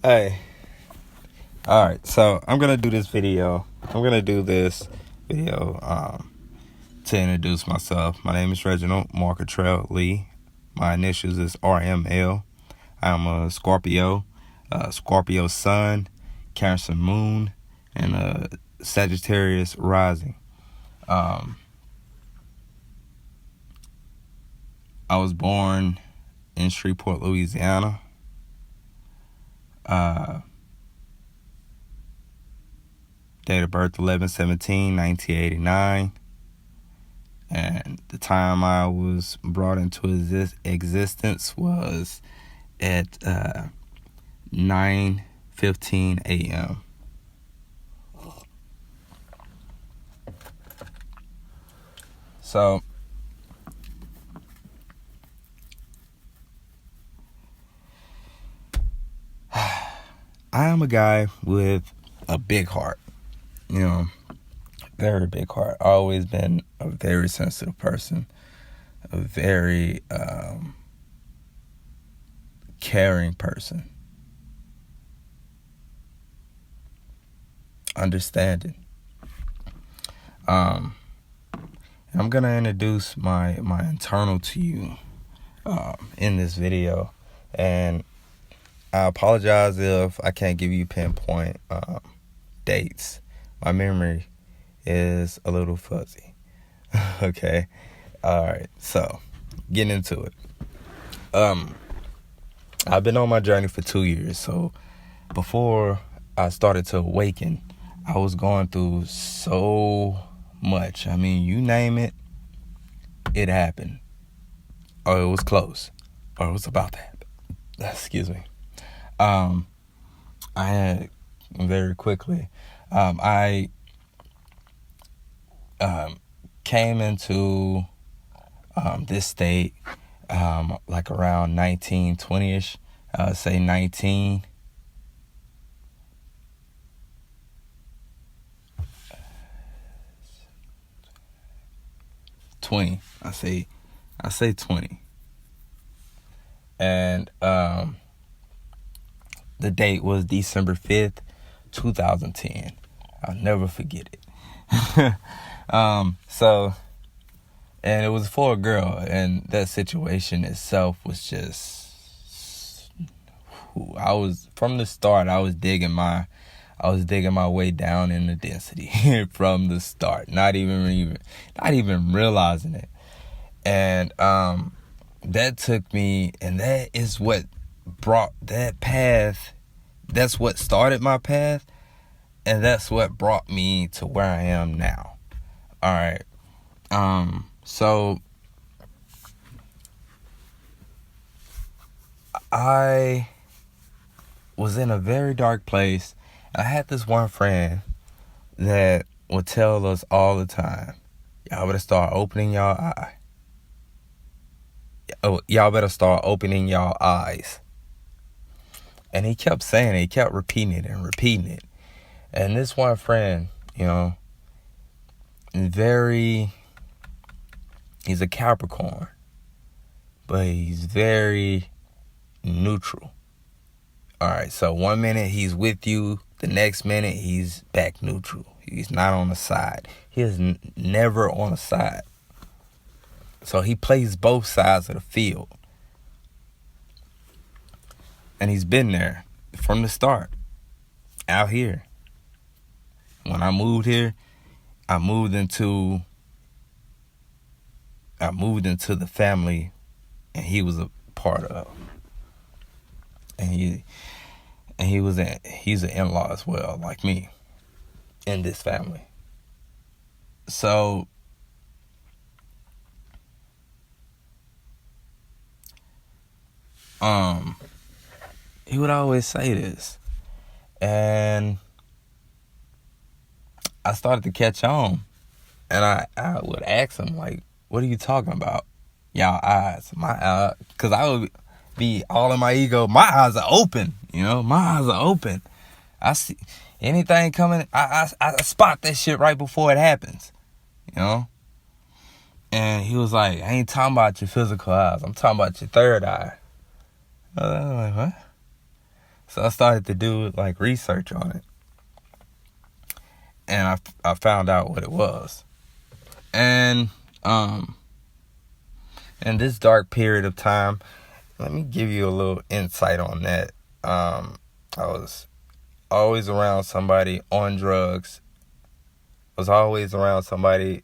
Hey, alright, so I'm gonna do this video. To introduce myself. My name is Reginald Marketrell Lee. My initials is RML. I'm a Scorpio, Scorpio Sun, Cancer Moon, and a Sagittarius Rising. I was born in Shreveport, Louisiana. Date of birth 11/17/1989, and the time I was brought into existence was at 9:15 a.m. So I am a guy with a big heart. Very big heart. Always been a very sensitive person, a very caring person, understanding. And I'm gonna introduce my internal to you in this video, and I apologize if I can't give you pinpoint dates. My memory is a little fuzzy. Okay. Alright, so getting into it. I've been on my journey for 2 years. So before I started to awaken, I was going through so much. I mean, you name it, it happened. Or it was close. Or it was about to happen. Excuse me. I had very quickly. I came into this state like around 1920-ish. Say 19. I say 20. And the date was December 5th, 2010. I'll never forget it. And it was for a girl, and that situation itself was just, from the start, I was digging my way down in the density from the start, not even realizing it. And that took me, and that is what brought that path. That's what started my path, and that's what brought me to where I am now. All right. So I was in a very dark place. I had this one friend that would tell us all the time, y'all better start opening y'all eye. Oh, y'all better start opening y'all eyes. And he kept saying it, he kept repeating it. And this one friend, he's a Capricorn, but he's very neutral. All right, so 1 minute he's with you, the next minute he's back neutral. He's not on the side. He is never on the side. So he plays both sides of the field. And he's been there from the start, out here. When I moved here, I moved into the family, and he was a part of. And he's an in-law as well, like me, in this family. So he would always say this, and I started to catch on, and I would ask him, like, what are you talking about? Y'all eyes. My eyes. Because I would be all in my ego. My eyes are open. My eyes are open. I see anything coming. I spot that shit right before it happens. And he was like, I ain't talking about your physical eyes. I'm talking about your third eye. I was like, what? So I started to do like research on it, and I found out what it was. And in this dark period of time, let me give you a little insight on that. I was always around somebody on drugs. I was always around somebody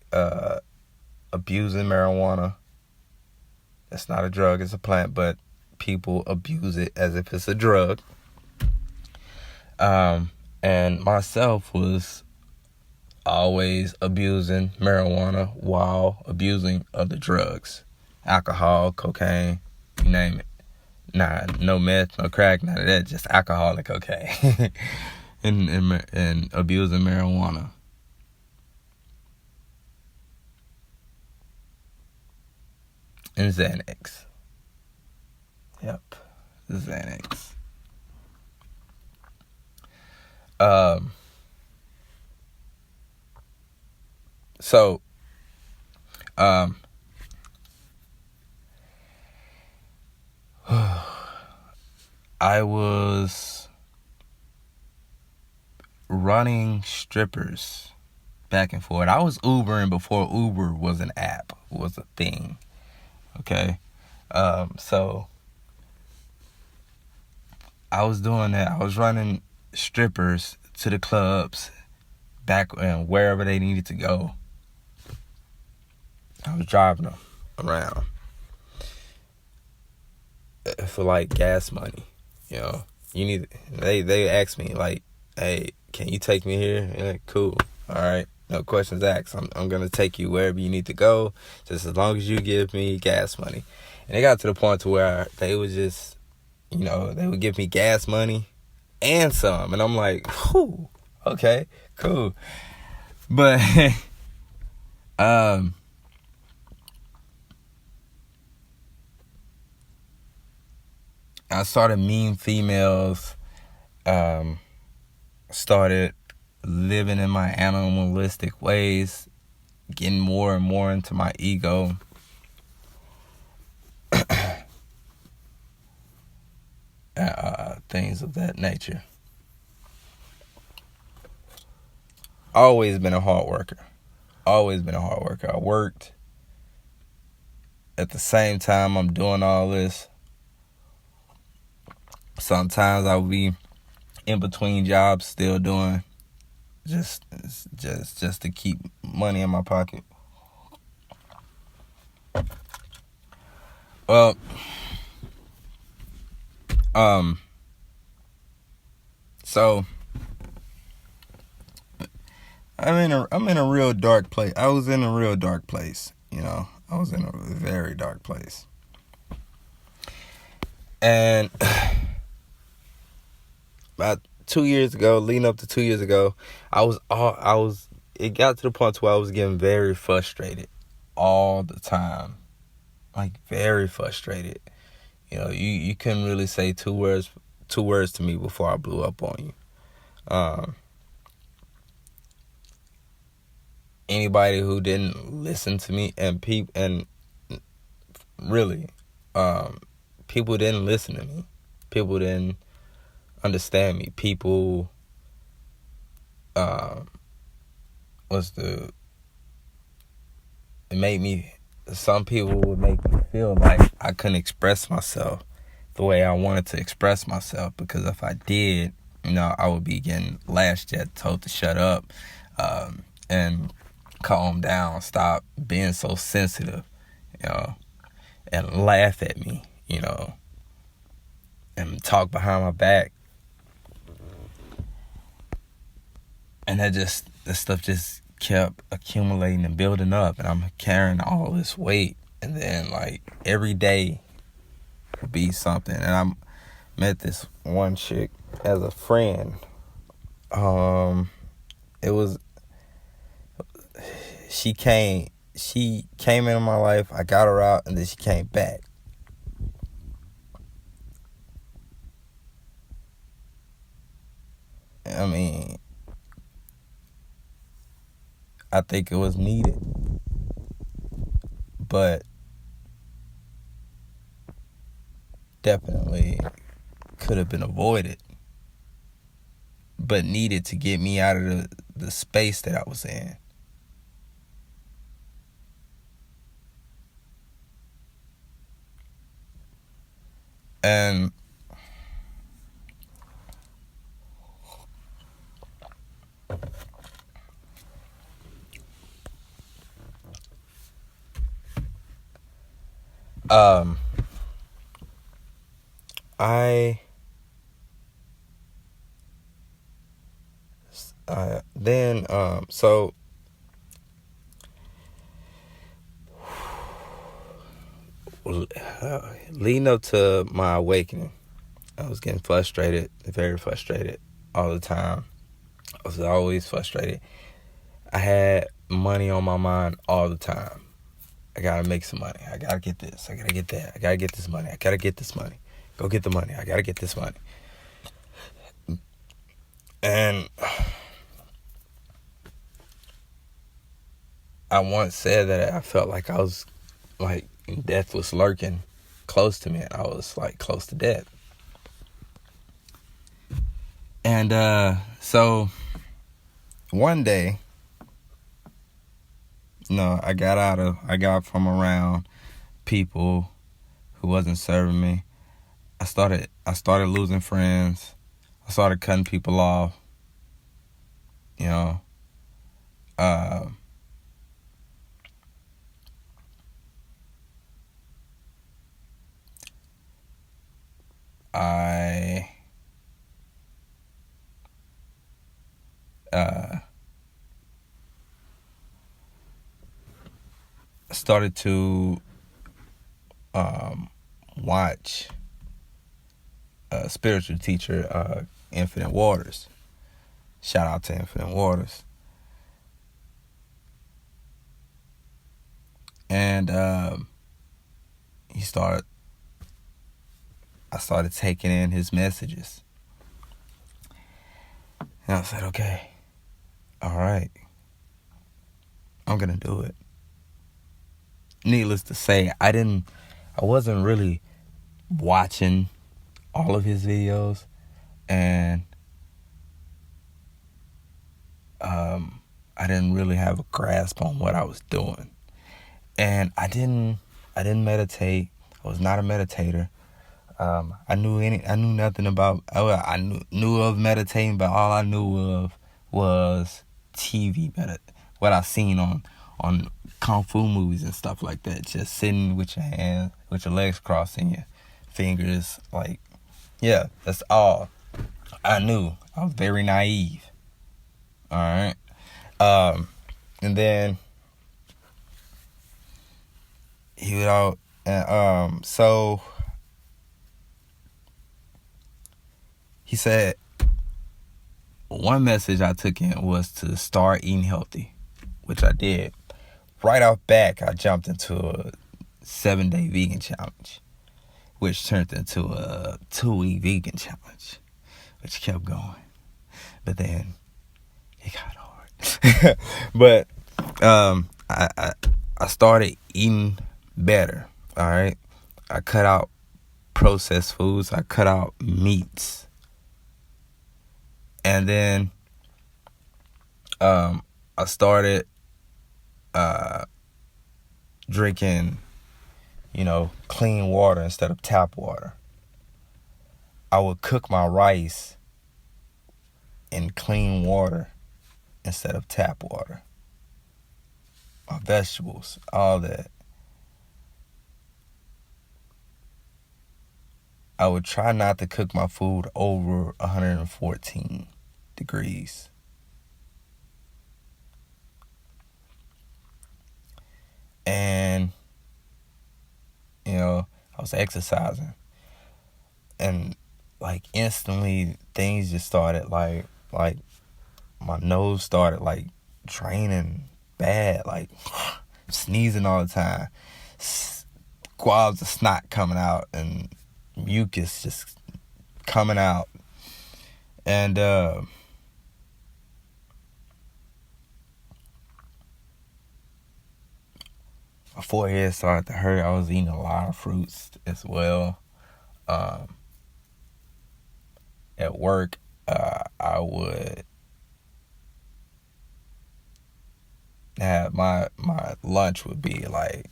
abusing marijuana. It's not a drug, it's a plant, but people abuse it as if it's a drug. And myself was always abusing marijuana while abusing other drugs. Alcohol, cocaine, you name it. Nah, no meth, no crack, none of that, just alcohol and cocaine. and abusing marijuana. And Xanax. Yep, Xanax. So, I was running strippers back and forth. I was Ubering before Uber was an app, was a thing. Okay? So, I was doing that. I was running strippers to the clubs back and wherever they needed to go. I was driving them around for like gas money. You know, they asked me like, hey, can you take me here? And like, cool. All right. No questions asked. I'm going to take you wherever you need to go, just as long as you give me gas money. And it got to the point to where they would just, they would give me gas money and some. And I'm like, whew, okay, cool. But, I started meeting females, started living in my animalistic ways, getting more and more into my ego. Things of that nature. Always been a hard worker. I worked at the same time I'm doing all this. Sometimes I'll be in between jobs still doing just to keep money in my pocket. Well, so I'm in a real dark place. I was in a real dark place, I was in a very dark place. And about 2 years ago, leading up to 2 years ago, it got to the point where I was getting very frustrated all the time. Like, very frustrated. You couldn't really say two words to me before I blew up on you. Anybody who didn't listen to me people didn't listen to me. People didn't understand me. People some people would make me feel like I couldn't express myself the way I wanted to express myself, because if I did, I would be getting lashed at, told to shut up, and calm down, stop being so sensitive, and laugh at me, and talk behind my back. And that stuff just kept accumulating and building up, and I'm carrying all this weight. And then, like, every day would be something. And I met this one chick as a friend. She came into my life, I got her out, and then she came back. I mean, I think it was needed, but definitely could have been avoided. but needed to get me out of the space that I was in. And I then so leading up to my awakening, I was getting frustrated, very frustrated all the time. I was always frustrated. I had money on my mind all the time. I gotta make some money. I gotta get this. I gotta get that. I gotta get this money. I gotta get this money. Go get the money. I gotta get this money. And I once said that I felt like I was like death was lurking close to me, and I was like close to death. And so one day, I got from around people who wasn't serving me. I started losing friends. I started cutting people off. I started to watch a spiritual teacher, Infinite Waters. Shout out to Infinite Waters. And I started taking in his messages. And I said, okay, all right, I'm going to do it. Needless to say, I wasn't really watching all of his videos, and I didn't really have a grasp on what I was doing. And I didn't meditate. I was not a meditator. I knew nothing about. I knew of meditating, but all I knew of was TV. What I seen on kung fu movies and stuff like that. Just sitting with your hands, with your legs crossed and your fingers, like, yeah, that's all I knew. I was very naive. All right, and then he would out, and so. He said one message I took in was to start eating healthy, which I did. Right off back, I jumped into a 7-day vegan challenge, which turned into a 2-week vegan challenge, which kept going. But then it got hard. But I started eating better. All right, I cut out processed foods. I cut out meats. And then I started drinking, clean water instead of tap water. I would cook my rice in clean water instead of tap water. My vegetables, all that. I would try not to cook my food over 114 degrees. And, I was exercising. And, like, instantly, things just started, like my nose started, like, draining bad, like, sneezing all the time. Squabs of snot coming out, and mucus just coming out. And my forehead started to hurt. I was eating a lot of fruits as well. At work, I would have my lunch would be like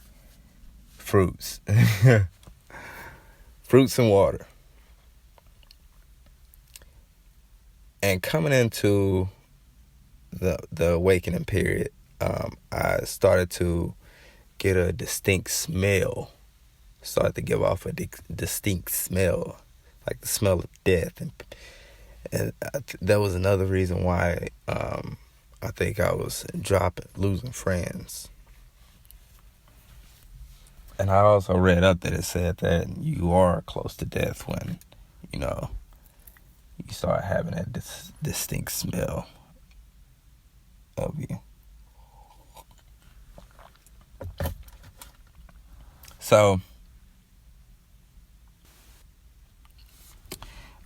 fruits, fruits and water. And coming into the awakening period, I started to get a distinct smell. Started to give off a distinct smell, like the smell of death, and that was another reason why I think I was losing friends. And I also read up that it said that you are close to death when, you start having that distinct smell of you. So,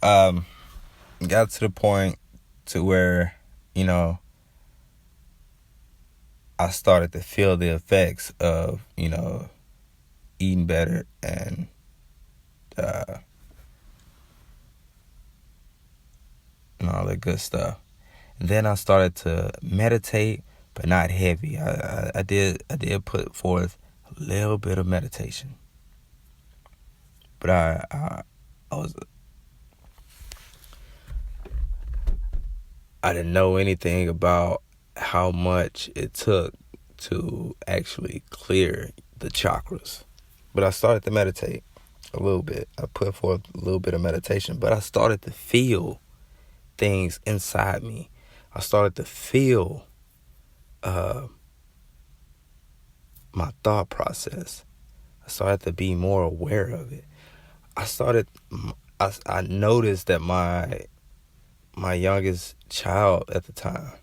got to the point to where, I started to feel the effects of, eating better and all that good stuff. And then I started to meditate, but not heavy. I did put forth a little bit of meditation, but I didn't know anything about how much it took to actually clear the chakras. But I started to meditate a little bit. I put forth a little bit of meditation, but I started to feel things inside me. I started to feel my thought process. I started to be more aware of it. I noticed that my youngest child at the time,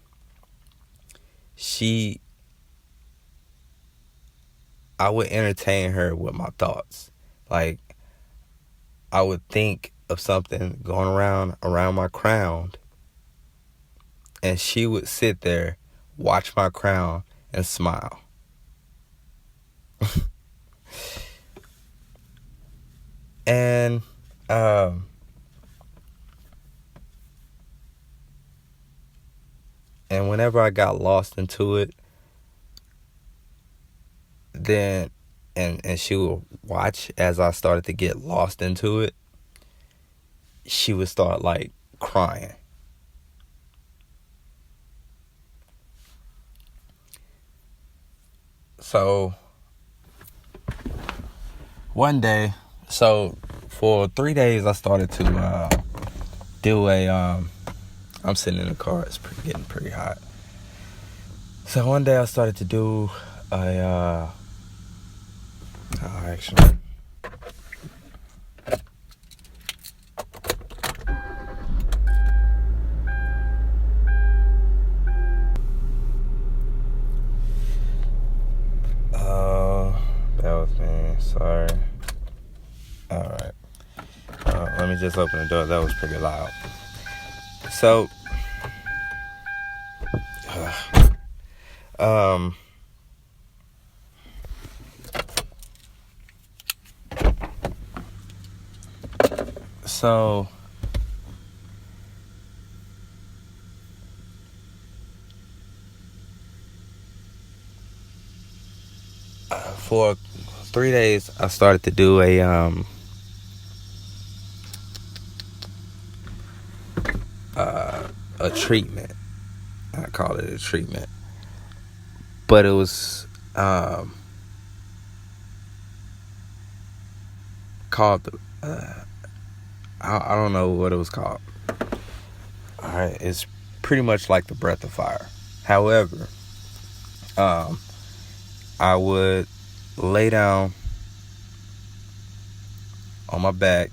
I would entertain her with my thoughts. Like, I would think of something going around my crown, and she would sit there, watch my crown, and smile. And whenever I got lost into it, then and she would watch as I started to get lost into it, she would start like crying. So one day, for 3 days I started to do I'm sitting in the car, it's getting pretty hot. So one day I started to do actually, that was me, sorry. Alright, let me just open the door, that was pretty loud. So for 3 days I started to do a treatment. I call it a treatment, but it was called I don't know what it was called. Alright, it's pretty much like the breath of fire. However, I would lay down on my back,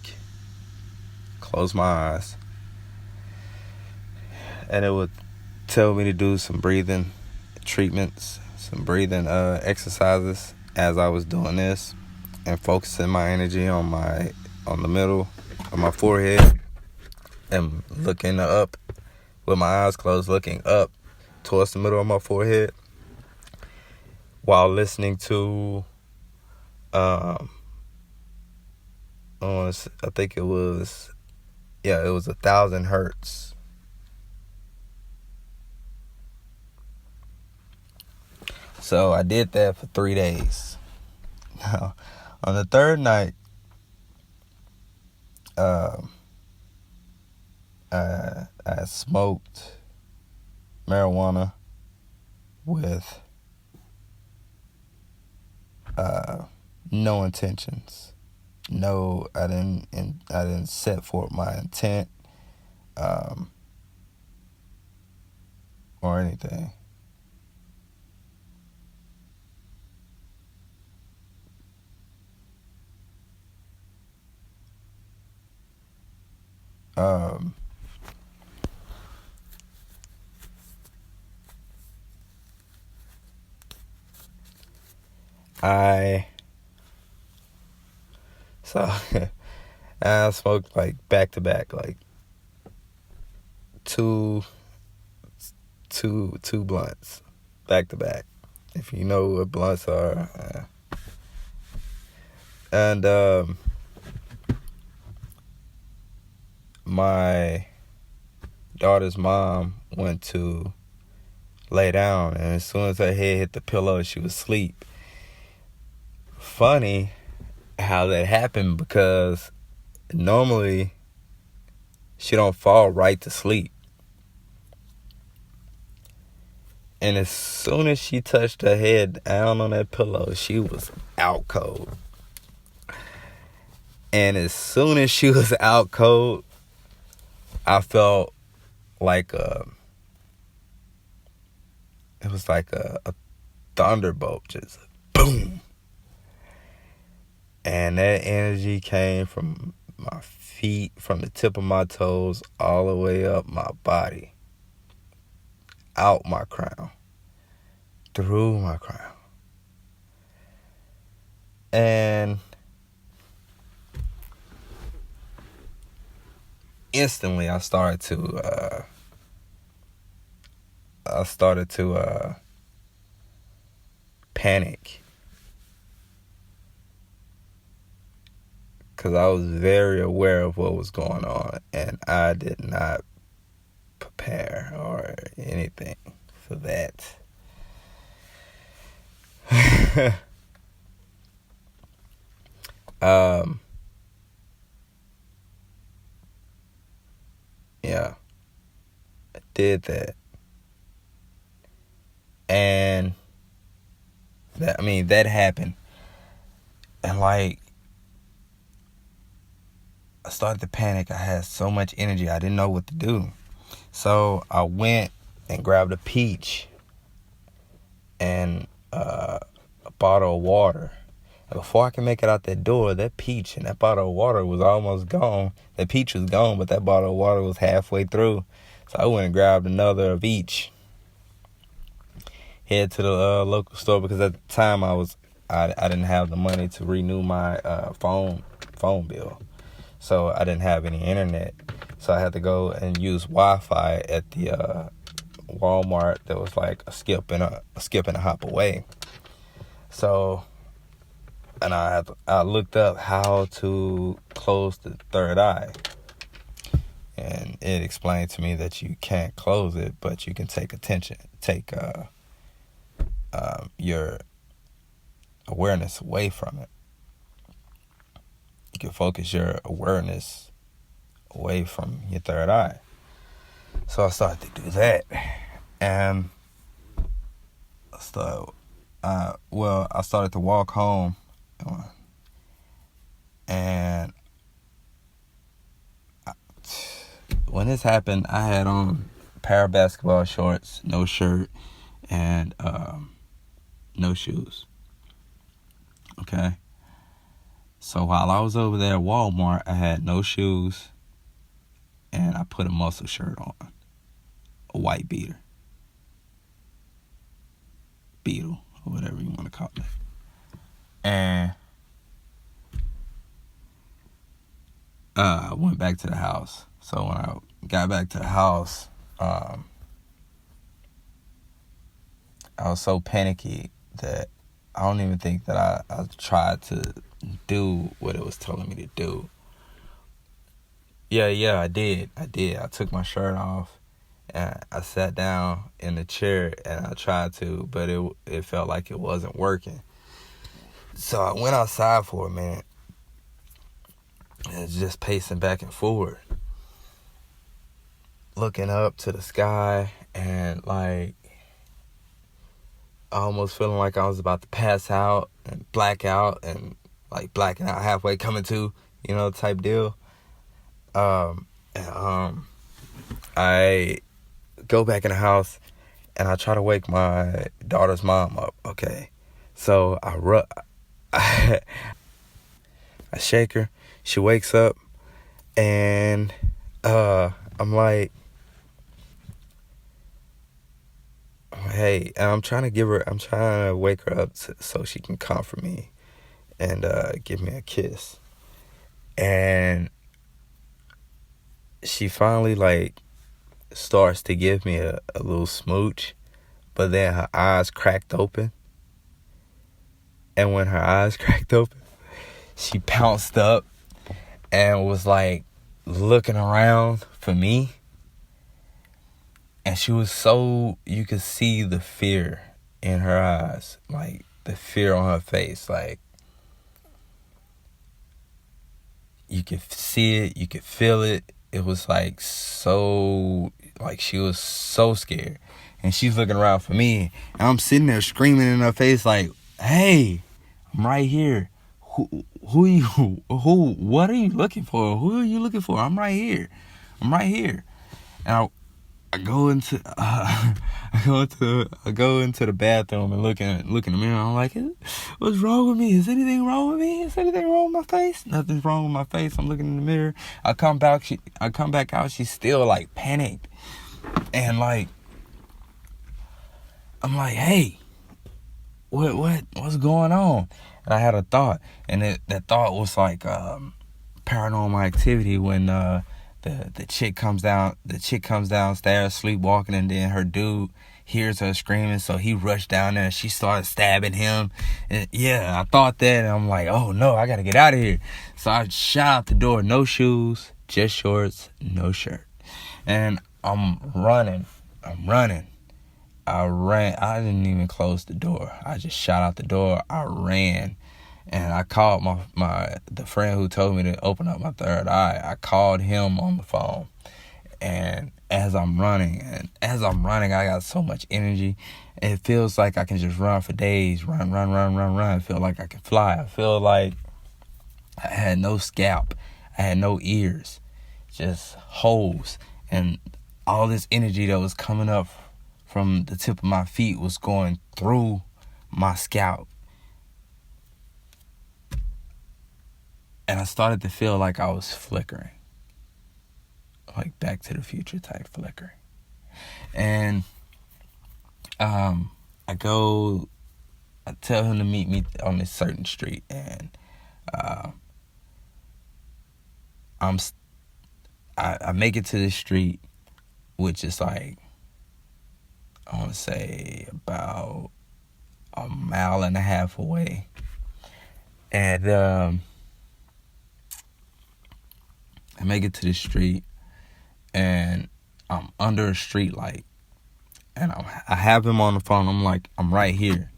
close my eyes, and it would tell me to do some breathing treatments, some breathing exercises as I was doing this, and focusing my energy on the middle of my forehead, and looking up with my eyes closed, looking up towards the middle of my forehead, while listening to I think it was 1,000 hertz So I did that for 3 days. Now, on the third night, I smoked marijuana with no intentions. No, I didn't set forth my intent or anything. I smoked like back to back, like two blunts back to back. If you know what blunts are, and my daughter's mom went to lay down, and as soon as her head hit the pillow, she was asleep. Funny how that happened, because normally she don't fall right to sleep. And as soon as she touched her head down on that pillow, she was out cold. And as soon as she was out cold, I felt like it was like a thunderbolt, just boom. And that energy came from my feet, from the tip of my toes, all the way up my body, out my crown, through my crown. And instantly I started to panic, because I was very aware of what was going on, and I did not prepare or anything for that. Yeah, I did that. And that happened. And like, I started to panic. I had so much energy, I didn't know what to do. So I went and grabbed a peach and a bottle of water. And before I could make it out that door, that peach and that bottle of water was almost gone. That peach was gone, but that bottle of water was halfway through. So I went and grabbed another of each. Head to the local store, because at the time I didn't have the money to renew my phone bill. So I didn't have any internet. So I had to go and use Wi-Fi at the Walmart that was like a skip and a hop away. So, and I looked up how to close the third eye. And it explained to me that you can't close it, but you can take your awareness away from it. You can focus your awareness away from your third eye. So I started to do that. And so, I started to walk home. And when this happened, I had on a pair of basketball shorts, no shirt, and no shoes. Okay? So while I was over there at Walmart, I had no shoes, and I put a muscle shirt on, a white beater, beetle, or whatever you want to call it. And I went back to the house. So when I got back to the house, I was so panicky that I don't even think that I tried to do what it was telling me to do. Yeah, I did. I took my shirt off, And I sat down in the chair and I tried to, but it felt like it wasn't working. So I went outside for a minute and was just pacing back and forward, looking up to the sky, and like almost feeling like I was about to pass out and black out, and like blacking out halfway coming to, type deal. I go back in the house and I try to wake my daughter's mom up. Okay, so I shake her. She wakes up, and I'm like, hey, and I'm trying to wake her up so she can comfort me and give me a kiss. And she finally like starts to give me a little smooch, but then her eyes cracked open. And when her eyes cracked open, she pounced up and was like looking around for me. And she was you could see the fear in her eyes, like the fear on her face. Like you could see it, you could feel it. It was like she was so scared. And she's looking around for me. And I'm sitting there screaming in her face like, hey, I'm right here. What are you looking for? Who are you looking for? I'm right here. And I go into the bathroom and look in the mirror. I'm like, what's wrong with me? Is anything wrong with me? Is anything wrong with my face? Nothing's wrong with my face. I'm looking in the mirror. I come back out. She's still like panicked, and like I'm like, hey, what's going on? And I had a thought, and that thought was like paranormal activity when the chick comes downstairs sleepwalking, and then her dude hears her screaming, so he rushed down there and she started stabbing him. And yeah, I thought that, and I'm like, oh no, I gotta get out of here. So I shot out the door, no shoes, just shorts, no shirt, and I'm running. I ran. I didn't even close the door. I just shot out the door. I ran. And I called the friend who told me to open up my third eye. I called him on the phone. And as I'm running, I got so much energy. It feels like I can just run for days. Run. I feel like I can fly. I feel like I had no scalp. I had no ears. Just holes. And all this energy that was coming up from the tip of my feet was going through my scalp. And I started to feel like I was flickering. Like Back to the Future type flickering. And I tell him to meet me on this certain street. And I make it to this street, which is like, I want to say about a mile and a half away. And I make it to the street, and I'm under a street light, and I have him on the phone. I'm like, I'm right here.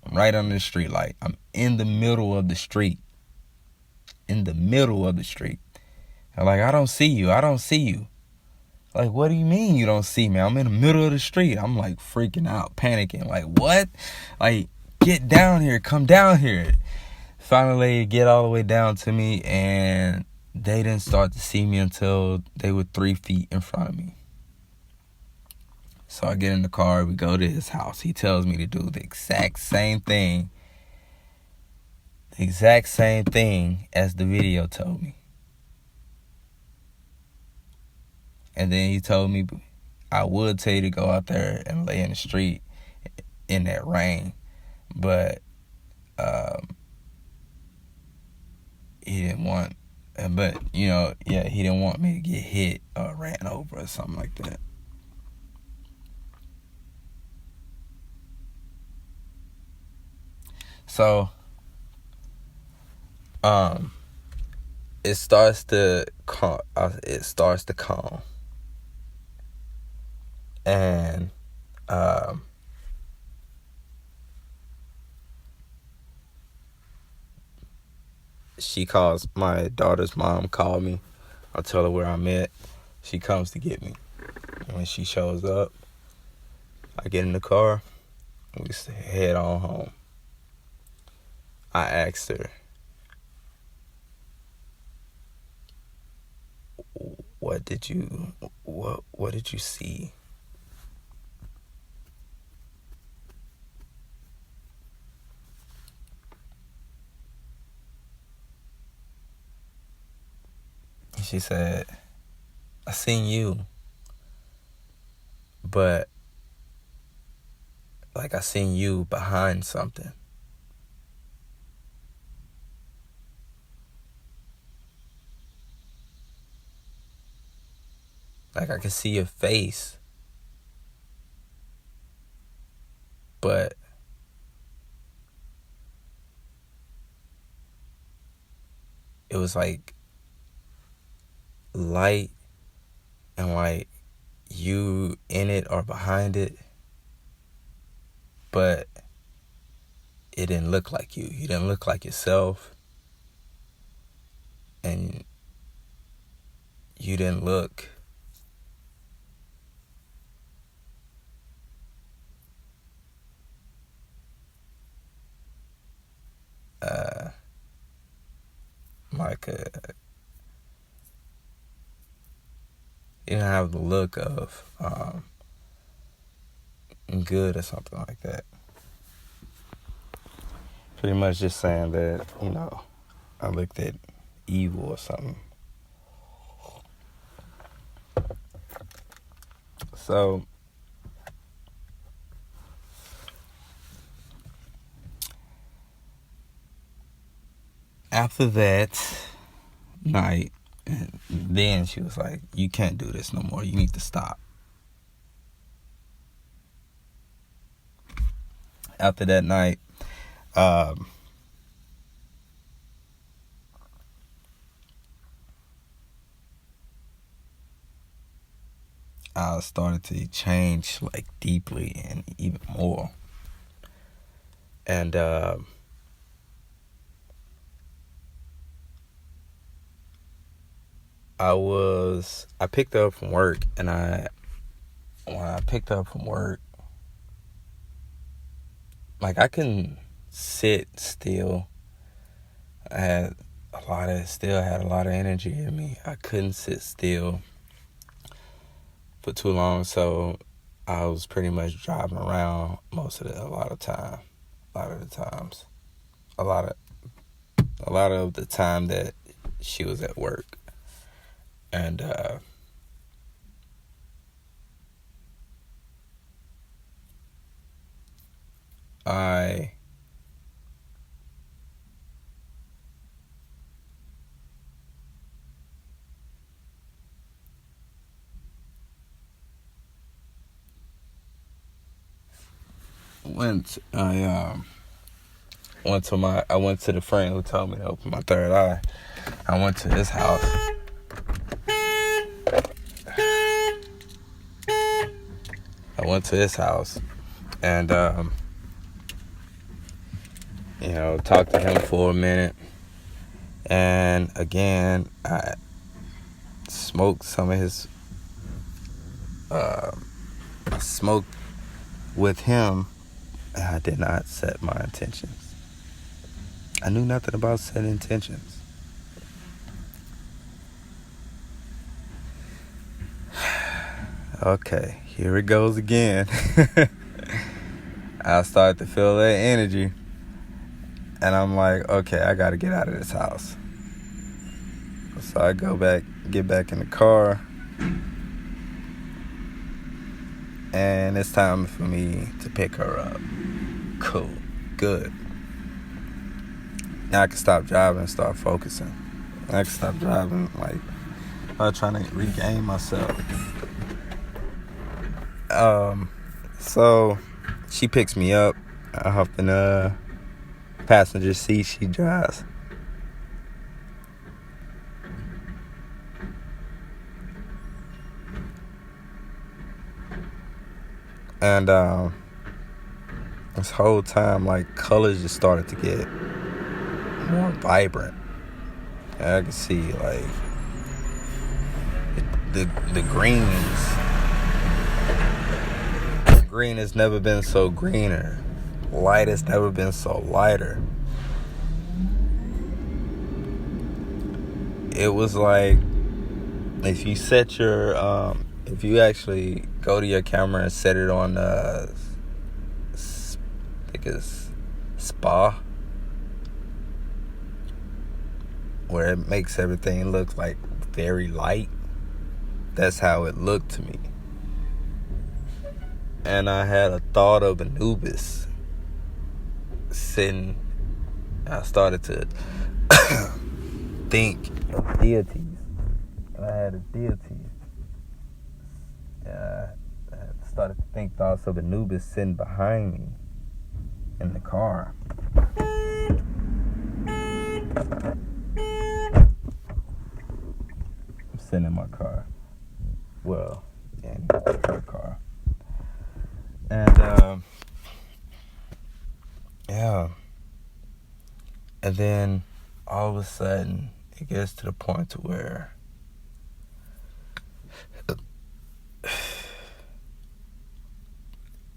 I'm right under the street light. I'm in the middle of the street. I'm like, I don't see you. Like, what do you mean you don't see me? I'm in the middle of the street. I'm like freaking out, panicking. Like, what? Like, get down here. Come down here. Finally, get all the way down to me, and they didn't start to see me until they were 3 feet in front of me. So I get in the car. We go to his house. He tells me to do the exact same thing. As the video told me. And then he told me I would tell you to go out there and lay in the street in that rain. But he didn't want... he didn't want me to get hit or ran over or something like that. So, it starts to calm. And she calls, my daughter's mom called me. I'll tell her where I'm at. She comes to get me. And when she shows up, I get in the car. We head on home. I asked her, what did you see? And she said, I seen you, but like I seen you behind something. Like I could see your face, but it was like light and like you in it or behind it, but it didn't look like you. You didn't look like yourself, and you didn't look like you didn't have the look of good or something like that. Pretty much just saying that, I looked at evil or something. So after that night, and then she was like, you can't do this no more. You need to stop. After that night, I started to change like deeply and even more. And I picked up from work, and when I picked up from work, like I couldn't sit still. I still had a lot of energy in me. I couldn't sit still for too long, so I was pretty much driving around a lot of the time that she was at work. And I went to the friend who told me to open my third eye. I went to his house. And talked to him for a minute. And again, I smoked some of his I smoked with him, and I did not set my intentions. I knew nothing about setting intentions. Okay, here it goes again. I started to feel that energy, and I'm like, okay, I gotta get out of this house. So I get back in the car, and it's time for me to pick her up. Cool, good. Now I can stop driving and start focusing. I can stop driving, like, I'm trying to regain myself. So she picks me up. I hop in the passenger seat. She drives. And this whole time, like, colors just started to get more vibrant. And I could see, like, the greens. Green has never been so greener. Light has never been so lighter. It was like, if you set your, if you actually go to your camera and set it on, I think it's spa, where it makes everything look like very light. That's how it looked to me. And I had a thought of Anubis sitting. I started to think of deities. And I had a deity. I started to think thoughts of Anubis sitting behind me in the car. I'm sitting in my car. Well, in her car. And, yeah. And then, all of a sudden, it gets to the point to where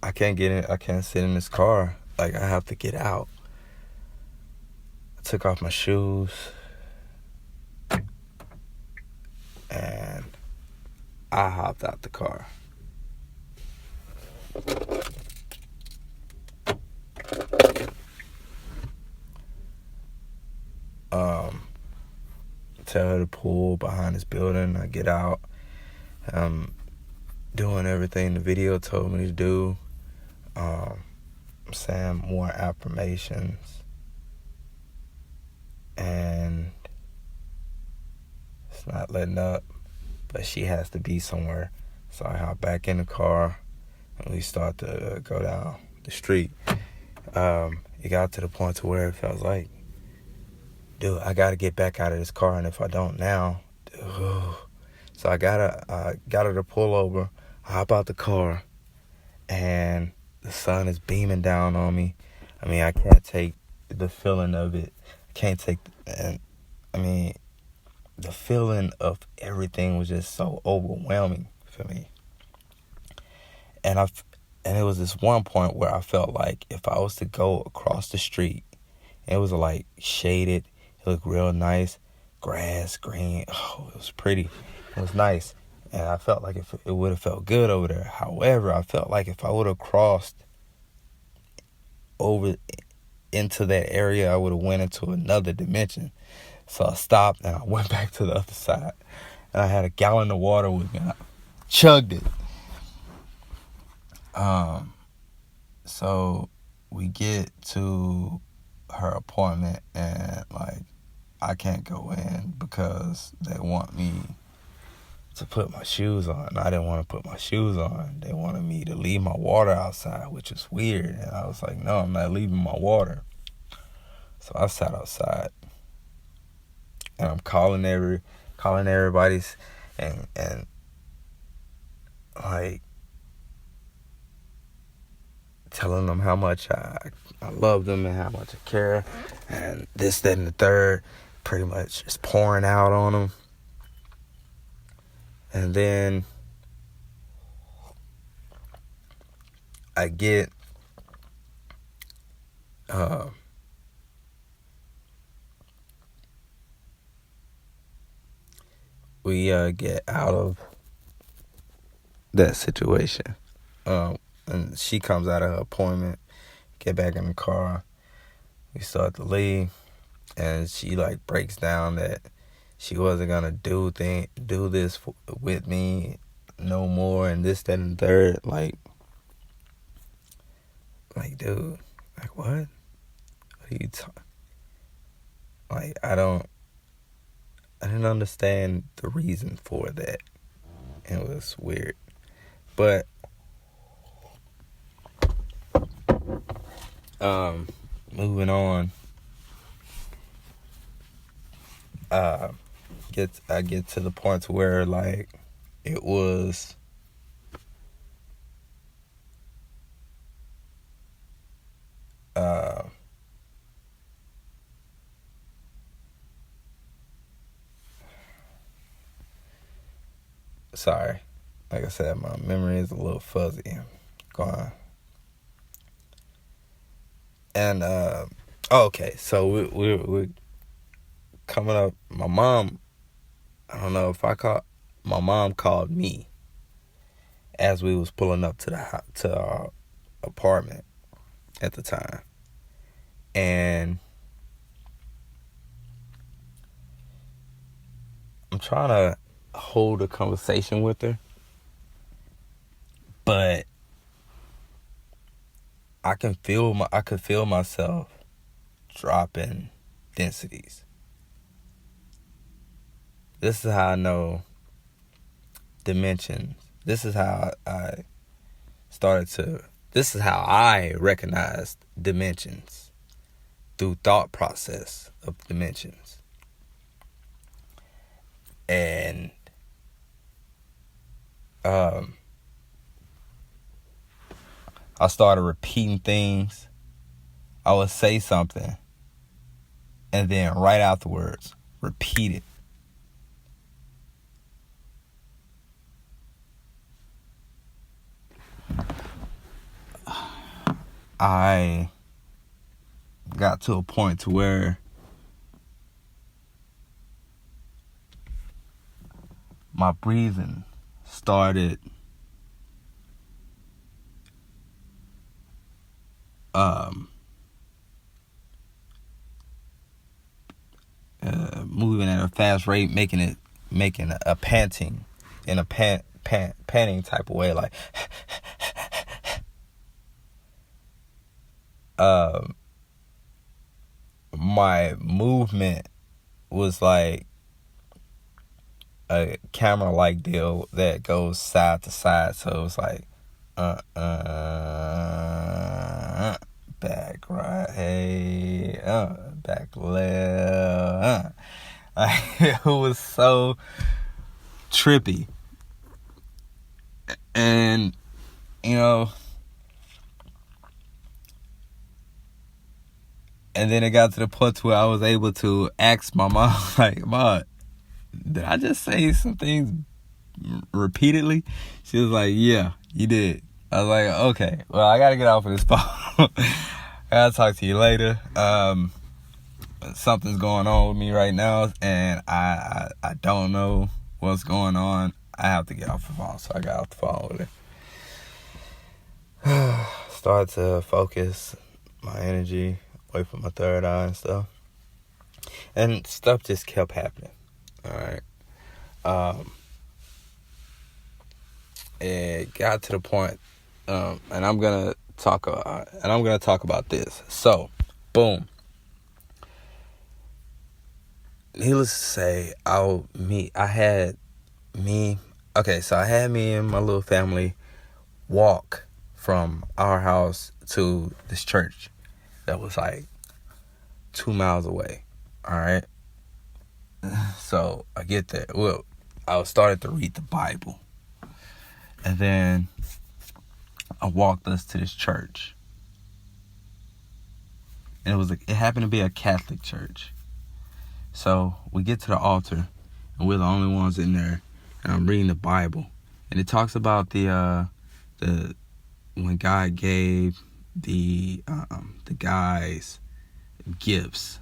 I can't get in. I can't sit in this car. Like, I have to get out. I took off my shoes. And I hopped out the car. Tell her to pull behind this building. I get out. I'm doing everything the video told me to do. I'm saying more affirmations. And it's not letting up. But she has to be somewhere. So I hop back in the car. And we start to go down the street. It got to the point to where it felt like, dude, I gotta get back out of this car, and if I don't now, so I got her to pull over. I hop out the car, and the sun is beaming down on me. I mean, I can't take the feeling of it. I can't take, and I mean, the feeling of everything was just so overwhelming for me. And it was this one point where I felt like if I was to go across the street, it was like shaded. It looked real nice. Grass, green. Oh, it was pretty. It was nice. And I felt like it would have felt good over there. However, I felt like if I would have crossed over into that area, I would have went into another dimension. So I stopped and I went back to the other side. And I had a gallon of water with me and I chugged it. So we get to her appointment and like I can't go in because they want me to put my shoes on. I didn't want to put my shoes on. They wanted me to leave my water outside, which is weird. And I was like, no, I'm not leaving my water. So I sat outside and I'm calling everybody's and like telling them how much I love them and how much I care, and this, that, and the third, pretty much just pouring out on them. And then I get we get out of that situation. And she comes out of her appointment, get back in the car, we start to leave, and she like breaks down that she wasn't gonna do this with me no more, and this, that, and the third. Like, dude, like what? What are you talking? Like, I didn't understand the reason for that. It was weird, but moving on. I get to the point to where like it was sorry, like I said, my memory is a little fuzzy. Go on. And okay, so we're coming up. My mom, I don't know if my mom called me as we was pulling up to our apartment at the time, and I'm trying to hold a conversation with her, but I could feel myself dropping densities. This is how I know dimensions. This is how this is how I recognized dimensions, through thought process of dimensions. And I started repeating things. I would say something, and then right afterwards, repeat it. I got to a point to where my breathing started moving at a fast rate, making a panting in a panting type of way, like my movement was like a camera like deal that goes side to side. So it was like back right, hey, back left. It was so trippy. And and then it got to the point where I was able to ask my mom, like, Mom, did I just say some things repeatedly? She was like, yeah, you did. I was like, okay, well, I gotta get off of this phone. I gotta talk to you later. Something's going on with me right now, and I don't know what's going on. I have to get off the phone. So I got off the phone with her. Started to focus my energy away from my third eye and stuff. And stuff just kept happening. Alright. It got to the point, and I'm gonna talk about this. So, boom. Needless to say, I had me and my little family walk from our house to this church that was like 2 miles away. All right. So I get there. Well, I started to read the Bible, and then I walked us to this church, and it happened to be a Catholic church. So we get to the altar, and we're the only ones in there, and I'm reading the Bible, and it talks about the when God gave the guys gifts,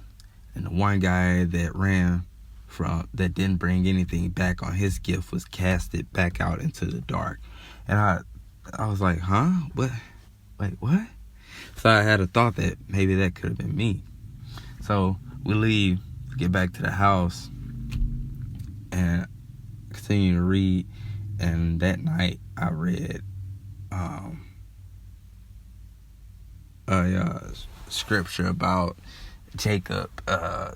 and the one guy that didn't bring anything back on his gift was casted back out into the dark. And I was like, huh? What? Wait, what? So I had a thought that maybe that could have been me. So we leave, get back to the house, and continue to read. And that night I read a scripture about Jacob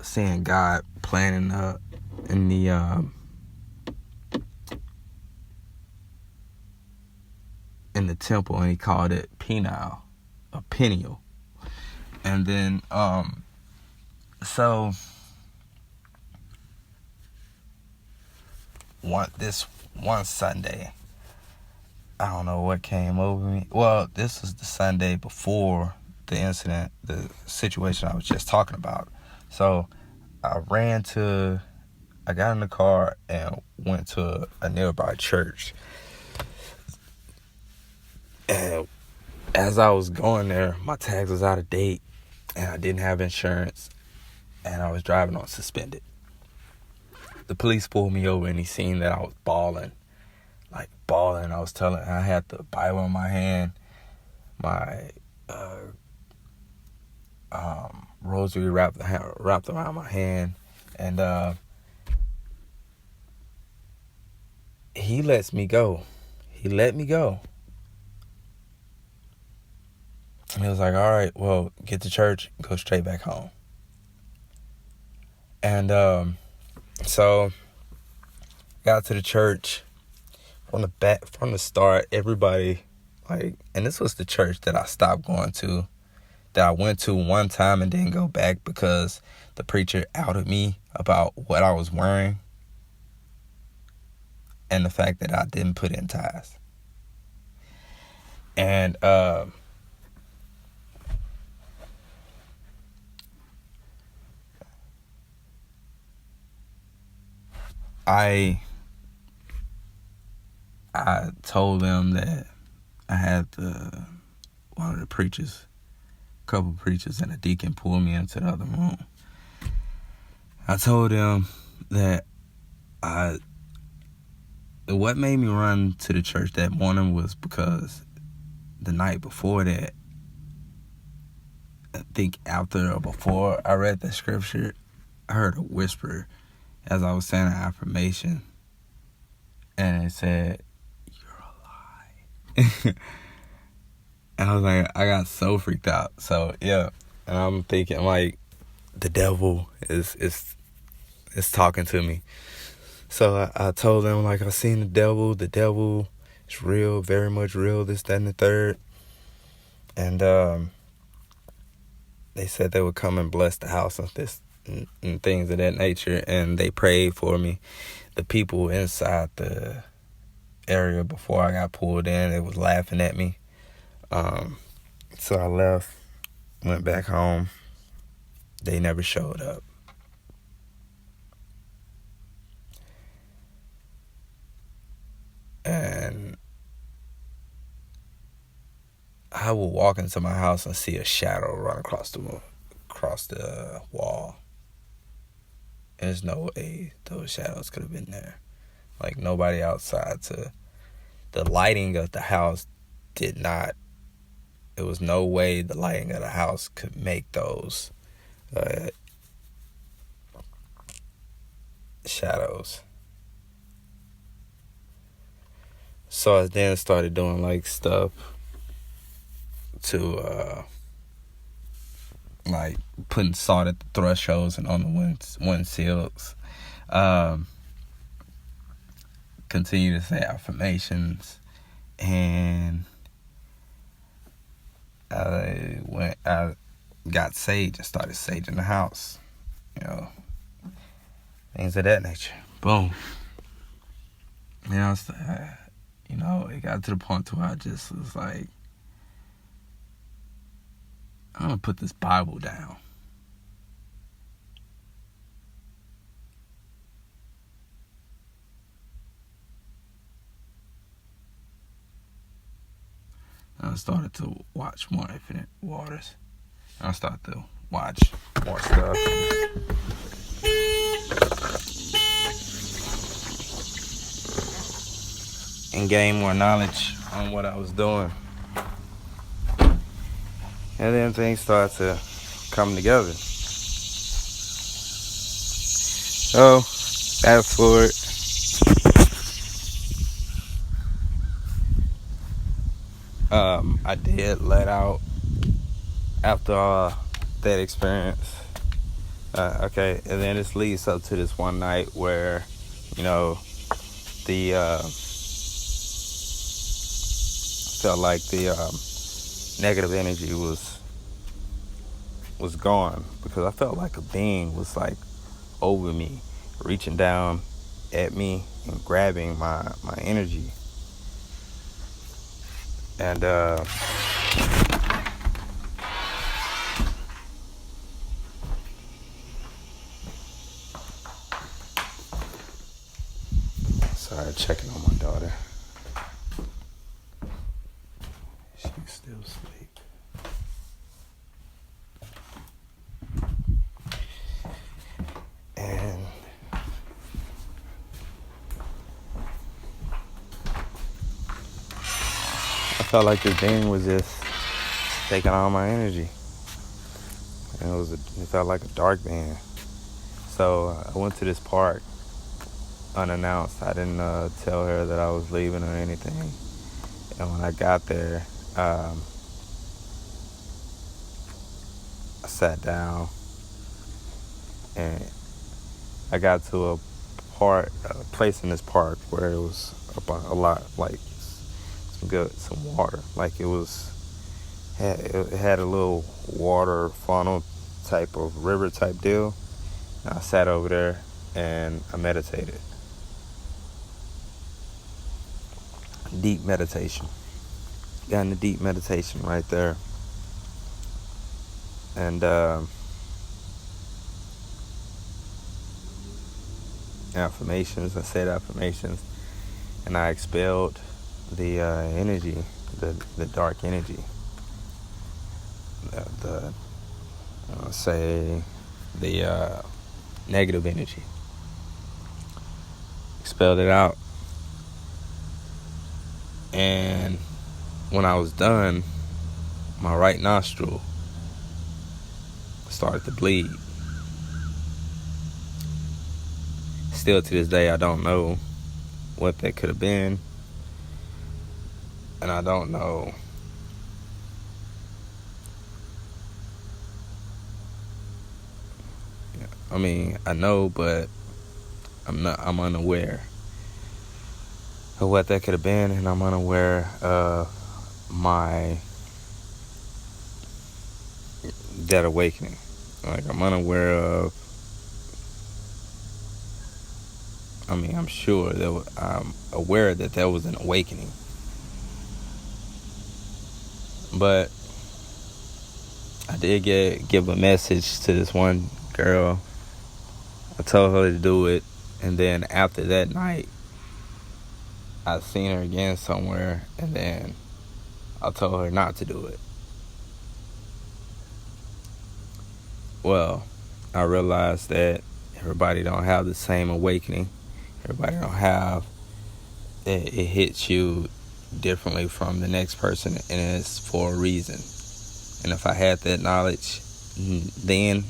seeing God planting in the temple, and he called it Peniel. And then so one Sunday, I don't know what came over me. Well, this was the Sunday before incident, the situation I was just talking about. So I got in the car and went to a nearby church. And as I was going there, my tags was out of date and I didn't have insurance and I was driving on suspended. The police pulled me over and he seen that I was bawling. I had the Bible in my hand, my rosary wrapped around my hand, and he lets me go. He let me go. And he was like, all right, well, get to church, go straight back home. And so got to the church. From the start, everybody, and this was the church that I stopped going to, that I went to one time and didn't go back because the preacher outed me about what I was wearing and the fact that I didn't put in ties. And I told them that I had one of the preachers, a couple preachers, and a deacon pull me into the other room. I told them that what made me run to the church that morning was because the night before that, I think after or before I read the scripture, I heard a whisper as I was saying an affirmation, and it said, and I was like, I got so freaked out. So yeah, and I'm thinking the devil is talking to me. So I told them I seen the devil. The devil is real, very much real. This, that, and the third. And they said they would come and bless the house and things of that nature. And they prayed for me. The people inside the area before I got pulled in, they was laughing at me. So I left, went back home. They never showed up. And I would walk into my house and see a shadow run across the wall. There's no way those shadows could have been there. Nobody outside the lighting of the house did not. There was no way the lighting of the house could make those shadows. So I then started doing stuff to putting salt at the thresholds and on the windshields. Continue to say affirmations, and I got sage and started saging the house, things of that nature. Boom. It got to the point where I just was like, I'm gonna put this Bible down. I started to watch more Infinite Waters. I started to watch more stuff. And gain more knowledge on what I was doing. And then things started to come together. So, fast forward. I did let out after that experience. Okay, and then this leads up to this one night where, the felt like the negative energy was gone, because I felt like a being was over me, reaching down at me and grabbing my energy. And my daughter. She's still asleep. And I felt like this being was just taking all my energy. And it felt like a dark being. So I went to this park unannounced. I didn't tell her that I was leaving or anything. And when I got there, I sat down and I got to a place in this park where it was a lot, like some water. Like it had a little water funnel type of river type deal. And I sat over there and I meditated. Deep meditation. Got into deep meditation right there. And affirmations. I said affirmations, and I expelled the energy, the dark energy. The negative energy. Expelled it out. And when I was done, my right nostril started to bleed. Still to this day, I don't know what that could have been. And I don't know I mean, I know, but I'm unaware of what that could have been, and I'm unaware of that awakening. Like, I'm unaware of, I'm sure I'm aware that there was an awakening. But I did give a message to this one girl. I told her to do it, and then after that night, I seen her again somewhere, and then I told her not to do it. Well, I realized that everybody don't have the same awakening. Everybody don't have it. It hits you differently from the next person, and it's for a reason. And if I had that knowledge then,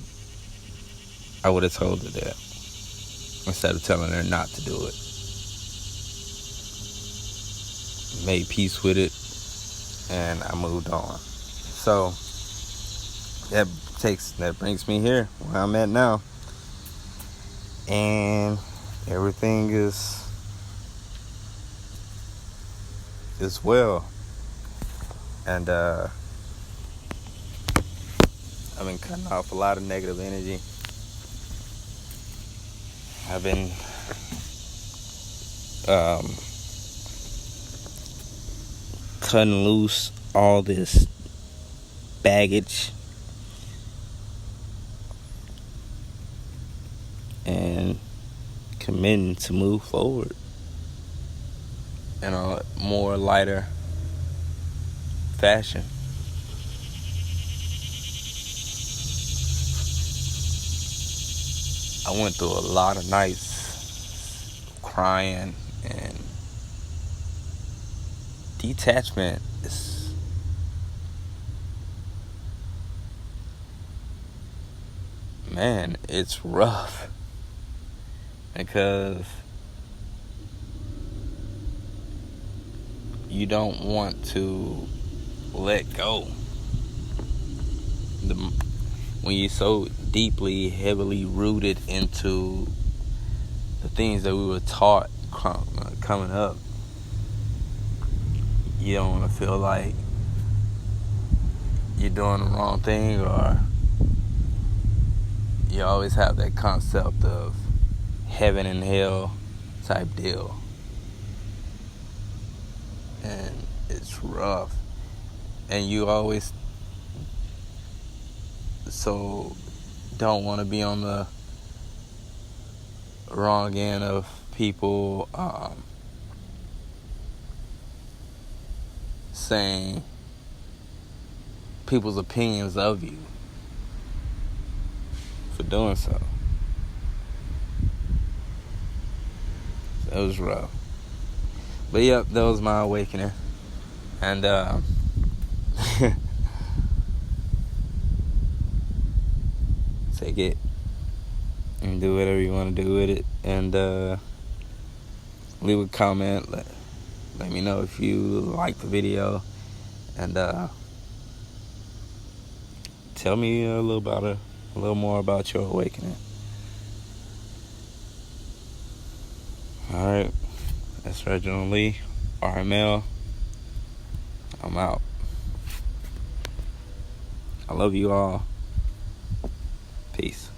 I would have told her that instead of telling her not to do it. Made peace with it, and I moved on. So that brings me here where I'm at now, and everything is well. And I've been cutting off a lot of negative energy. I've been cutting loose all this baggage and committing to move forward in a more lighter fashion. I went through a lot of nights crying, and detachment is it's rough, because you don't want to let go. When you're so deeply, heavily rooted into the things that we were taught coming up, you don't want to feel like you're doing the wrong thing, or you always have that concept of heaven and hell type deal. And it's rough. And you always don't want to be on the wrong end of people saying people's opinions of you for doing so. It was rough. But yep, that was my awakening. And take it and do whatever you want to do with it. And leave a comment. Let me know if you like the video. And tell me a little more about your awakening. Alright, that's Reginald Lee, ramiel. I'm out. I love you all. Peace.